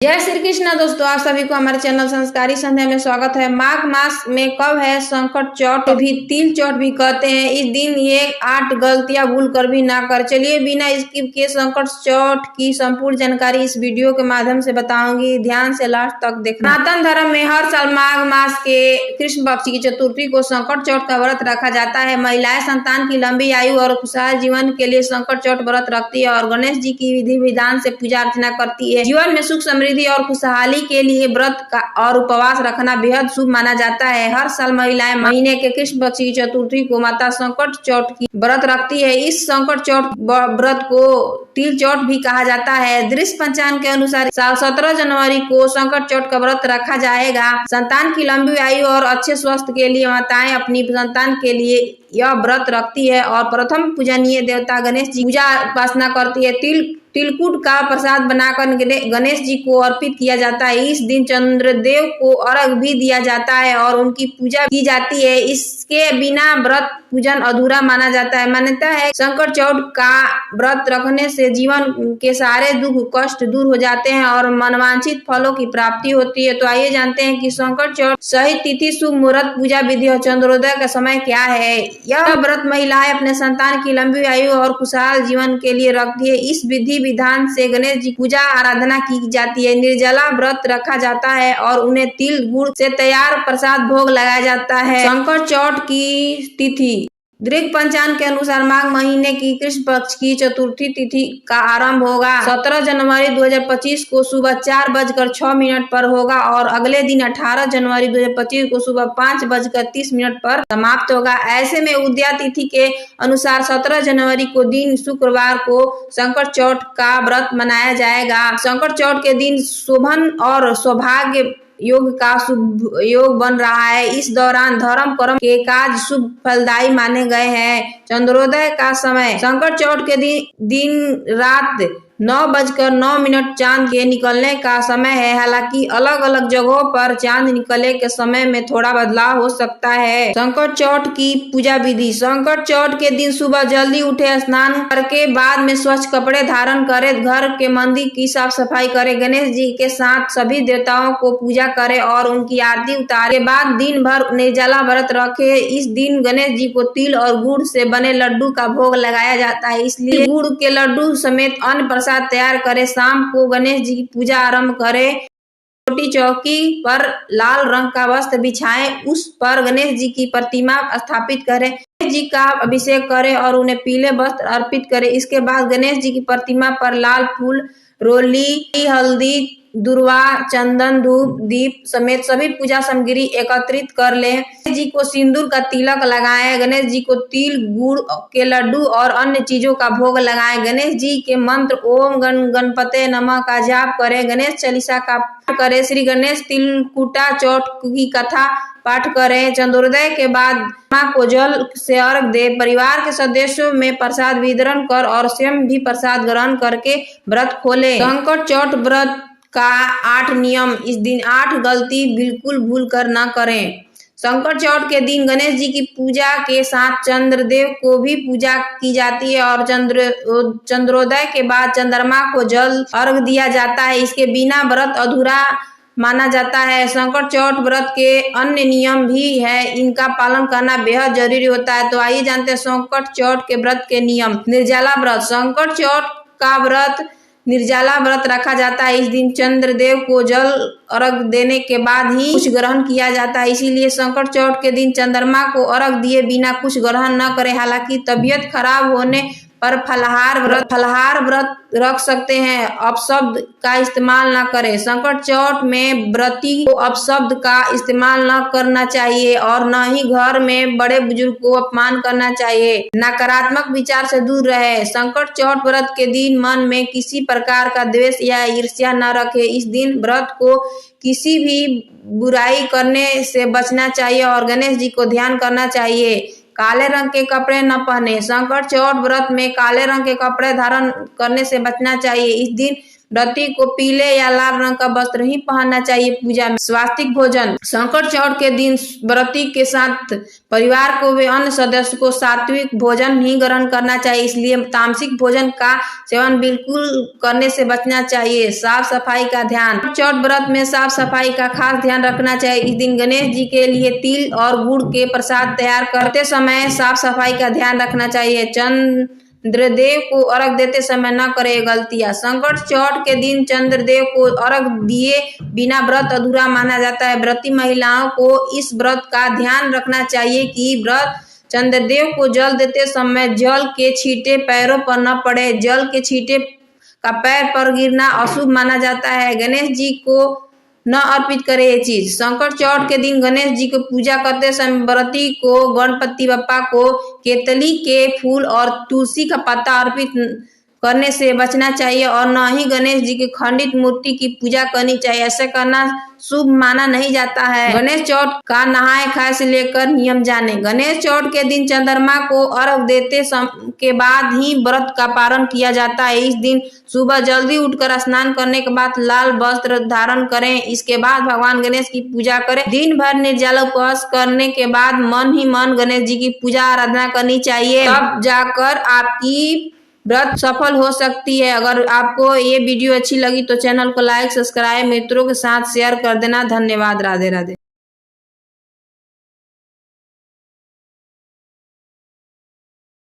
जय श्री कृष्ण दोस्तों, आप सभी को हमारे चैनल संस्कारी संध्या में स्वागत है। माघ मास में कब है संकट चौथ, भी तिल चौथ भी कहते हैं। इस दिन ये 8 गलतियां भूल कर भी ना कर। चलिए बिना स्किप किए संकट चौथ की संपूर्ण जानकारी इस वीडियो के माध्यम से बताऊंगी, ध्यान से लास्ट तक देखना। सनातन धर्म में हर साल माघ मास के कृष्ण पक्ष की चतुर्थी को संकट चौथ का व्रत रखा जाता है। महिलाएं संतान की लंबी आयु और खुशहाल जीवन के लिए संकट चौथ व्रत रखती है और गणेश जी की विधि विधान से पूजा अर्चना करती है। जीवन में सुख समृद्धि और खुशहाली के लिए व्रत का और उपवास रखना बेहद शुभ माना जाता है। हर साल महिलाएं महीने के कृष्ण पक्ष की चतुर्थी को माता संकट चौथ की व्रत रखती है। इस संकट चौथ व्रत को तिल चौथ भी कहा जाता है। दृश्य पंचांग के अनुसार 17 जनवरी को संकट चौथ का व्रत रखा जाएगा। संतान की लंबी आयु और अच्छे स्वास्थ्य के लिए माताएं अपनी संतान के लिए यह व्रत रखती है और प्रथम पूजनीय देवता गणेश जी पूजा उपासना करती है। तिलकुट का प्रसाद बनाकर गणेश जी को अर्पित किया जाता है। इस दिन चंद्रदेव को अर्घ भी दिया जाता है और उनकी पूजा की जाती है। इसके बिना व्रत पूजन अधूरा माना जाता है। मान्यता है संकट चौथ का व्रत रखने से जीवन के सारे दुख कष्ट दूर हो जाते हैं और मनवांछित फलों की प्राप्ति होती है। तो आइए जानते हैं कि संकट चौथ सही तिथि, शुभ मुहूर्त, पूजा विधि और चंद्रोदय का समय क्या है। यह व्रत महिलाएं अपने संतान की लंबी आयु और खुशहाल जीवन के लिए रखती है। इस विधि विधान से गणेश जी पूजा आराधना की जाती है। निर्जला व्रत रखा जाता है और उन्हें तिल गुड़ से तैयार प्रसाद भोग लगाया जाता है। संकट चौथ की तिथि दृग पंचांग के अनुसार माघ महीने की कृष्ण पक्ष की चतुर्थी तिथि का आरंभ होगा 17 जनवरी 2025 को सुबह 4:06 पर होगा और अगले दिन 18 जनवरी 2025 को सुबह 5:30 पर समाप्त होगा। ऐसे में उदया तिथि के अनुसार 17 जनवरी को दिन शुक्रवार को संकट चौथ का व्रत मनाया जाएगा। संकट चौथ के दिन शोभन और सौभाग्य योग का शुभ योग बन रहा है। इस दौरान धर्म कर्म के काज शुभ फलदायी माने गए हैं। चंद्रोदय का समय संकट चौथ के दिन रात 9:09 चांद के निकलने का समय है। हालांकि अलग अलग जगहों पर चांद निकलने के समय में थोड़ा बदलाव हो सकता है। संकट चौथ की पूजा विधि। संकट चौथ के दिन सुबह जल्दी उठे, स्नान करके बाद में स्वच्छ कपड़े धारण करे, घर के मंदिर की साफ सफाई करे, गणेश जी के साथ सभी देवताओं को पूजा करे और उनकी आरती उतारे। बाद दिन भर निर्जला व्रत रखे। इस दिन गणेश जी को तिल और गुड़ से बने लड्डू का भोग लगाया जाता है, इसलिए गुड़ के लड्डू समेत अन्य तैयार करे। शाम को गणेश जी की पूजा आरंभ करे। छोटी चौकी पर लाल रंग का वस्त्र बिछाएं, उस पर गणेश जी की प्रतिमा स्थापित करें। गणेश जी का अभिषेक करें और उन्हें पीले वस्त्र अर्पित करें। इसके बाद गणेश जी की प्रतिमा पर लाल फूल, रोली, हल्दी, दुर्वा, चंदन, धूप, दीप समेत सभी पूजा सामग्री एकत्रित कर ले। गणेश जी को सिंदूर का तिलक लगाएं। गणेश जी को तिल गुड़ के लड्डू और अन्य चीजों का भोग लगाएं। गणेश जी के मंत्र ओम गणपते नमः का जाप करें। गणेश चालीसा का पाठ करें। श्री गणेश तिलकुटा चौथ की कथा पाठ करें। चंद्रोदय के बाद मां को जल से अर्घ दे। परिवार के सदस्यों में प्रसाद वितरण कर और स्वयं भी प्रसाद ग्रहण करके व्रत खोले। संकट चौथ व्रत का 8 नियम। इस दिन 8 गलती बिल्कुल भूल कर न करें। संकट चौथ के दिन गणेश जी की पूजा के साथ चंद्रदेव को भी पूजा की जाती है और चंद्रोदय के बाद चंद्रमा को जल अर्घ दिया जाता है। इसके बिना व्रत अधूरा माना जाता है। संकट चौथ व्रत के अन्य नियम भी है, इनका पालन करना बेहद जरूरी होता है। तो आइए जानते हैं संकट चौथ के व्रत के नियम। निर्जला व्रत। संकट चौथ का व्रत निर्जला व्रत रखा जाता है। इस दिन चंद्रदेव को जल अर्घ देने के बाद ही कुछ ग्रहण किया जाता है, इसीलिए संकट चौथ के दिन चंद्रमा को अर्घ दिए बिना कुछ ग्रहण न करें। हालांकि तबीयत खराब होने पर फलाहार व्रत रख सकते हैं। अपशब्द का इस्तेमाल न करें। संकट चौथ में व्रती को अपशब्द का इस्तेमाल न करना चाहिए और न ही घर में बड़े बुजुर्ग को अपमान करना चाहिए। नकारात्मक विचार से दूर रहे। संकट चौथ व्रत के दिन मन में किसी प्रकार का द्वेष या ईर्ष्या न रखे। इस दिन व्रत को किसी भी बुराई करने से बचना चाहिए और गणेश जी को ध्यान करना चाहिए। काले रंग के कपड़े न पहने। संकट चौथ व्रत में काले रंग के कपड़े धारण करने से बचना चाहिए। इस दिन व्रती को पीले या लाल रंग का वस्त्र ही पहनना चाहिए। पूजा में स्वास्तिक भोजन, संकट चौथ के दिन व्रती के साथ परिवार को वे अन्य सदस्य को सात्विक भोजन ही ग्रहण करना चाहिए, इसलिए तामसिक भोजन का सेवन बिल्कुल करने से बचना चाहिए। साफ सफाई का ध्यान, चौथ व्रत में साफ सफाई का खास ध्यान रखना चाहिए। इस दिन गणेश जी के लिए तिल और गुड़ के प्रसाद तैयार करते समय साफ सफाई का ध्यान रखना चाहिए। चंद्रदेव को अर्घ देते समय न करें गलतियां। संकट चौथ के दिन चंद्रदेव को अर्घ दिए बिना व्रत अधूरा माना जाता है। व्रती महिलाओं को इस व्रत का ध्यान रखना चाहिए कि व्रत चंद्रदेव को जल देते समय जल के छींटे पैरों पर न पड़े। जल के छींटे का पैर पर गिरना अशुभ माना जाता है। गणेश जी को न अर्पित करे ये चीज। संकट चौथ के दिन गणेश जी को पूजा करते समय व्रती को गणपति बप्पा को केतली के फूल और तुलसी का पत्ता अर्पित करने से बचना चाहिए और न ही गणेश जी की खंडित मूर्ति की पूजा करनी चाहिए। ऐसा करना शुभ माना नहीं जाता है। गणेश चौथ का नहाए खाए से लेकर नियम जाने। गणेश चौथ के दिन चंद्रमा को अर्घ देते के बाद ही व्रत का पारण किया जाता है। इस दिन सुबह जल्दी उठकर स्नान करने के बाद लाल वस्त्र धारण करें। इसके बाद भगवान गणेश की पूजा करें। दिन भर निर्जला उपवास करने के बाद मन ही मन गणेश जी की पूजा आराधना करनी चाहिए, तब जाकर आपकी व्रत सफल हो सकती है। अगर आपको ये वीडियो अच्छी लगी तो चैनल को लाइक सब्सक्राइब मित्रों के साथ शेयर कर देना। धन्यवाद। राधे राधे।